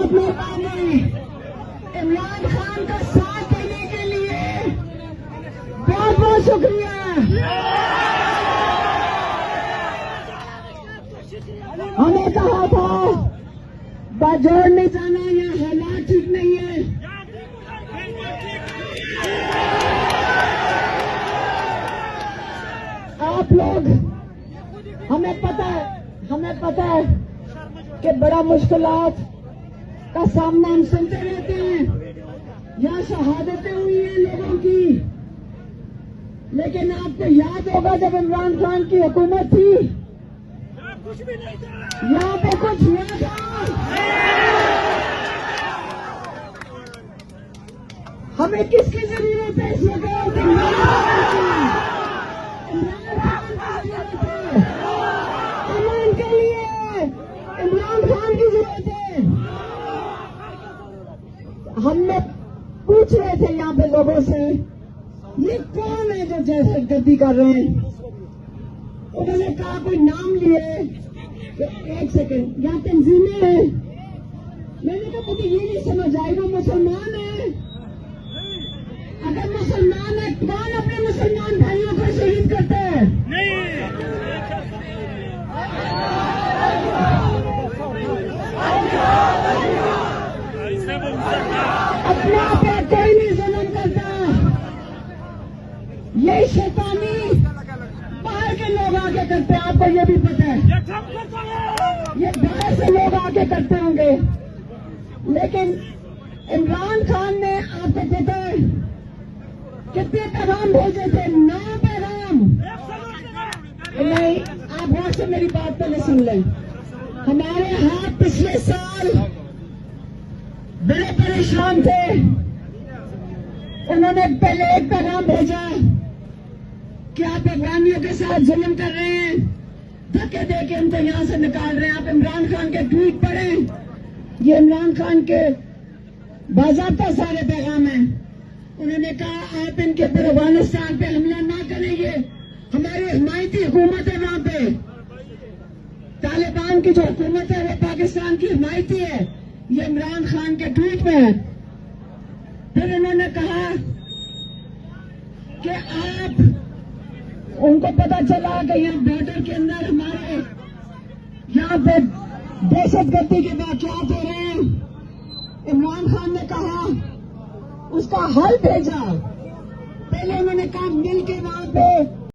आप लोग आ गए इमरान खान का साथ देने के लिए। बहुत बहुत शुक्रिया। हमें कहा था बाजोड़ नहीं जाना, यहाँ हालात ठीक नहीं है। आप लोग, हमें पता है कि बड़ा मुश्किलात का सामना हम सुनते रहते हैं। यहाँ शहादतें हुई हैं लोगों की, लेकिन आपको याद होगा जब इमरान खान की हुकूमत थी, यहाँ पे कुछ हुआ था? हमें किसकी जरूरत है इस वक्त? इमरान के लिए इमरान खान की जरूरत है। हमने पूछ रहे थे यहाँ पे लोगों से, ये कौन है जो दहशतगर्दी कर रहे हैं? उन्होंने कहा कोई नाम लिए। एक सेकंड, यहाँ तंजीमें हैं। मैंने कहा मुझे ये नहीं समझ आई, वो मुसलमान है? अगर मुसलमान है, कौन अपने मुसलमान भाइयों को शहीद करते हैं? अपने आप पे कोई नहीं जुल्म करता। ये शैतानी बाहर के लोग आके करते हैं, आपको ये भी पता है। ये बाहर से लोग आके करते होंगे, लेकिन इमरान खान ने, आपको पता है कितने पैगाम भेजे थे? 9 पैगाम। नहीं, आप गौर से मेरी बात पहले सुन लें। हमारे यहाँ पिछले साल बड़े परेशान थे। उन्होंने पहले एक पैगाम भेजा कि आप अफगानियों के साथ जुल्म कर रहे हैं, धक्के दे के उनको यहां से निकाल रहे हैं। आप इमरान खान के ट्वीट पढ़ें, ये इमरान खान के बाज़ाब्ता सारे पैगाम हैं। उन्होंने कहा आप इनके ऊपर अफगानिस्तान पे हमला ना करेंगे, हमारी हिमायती हुकूमत है वहां पे। तालिबान की जो हुकूमत है वो पाकिस्तान की हिमायती है, ये इमरान खान के ट्वीट में है। फिर उन्होंने कहा कि आप, उनको पता चला कि यहाँ बॉर्डर के अंदर हमारे यहाँ पे दहशतगर्दी के वाक़यात हो रहे हैं। इमरान खान ने कहा उसका हल भेजा। पहले उन्होंने कहा मिल के वहां पे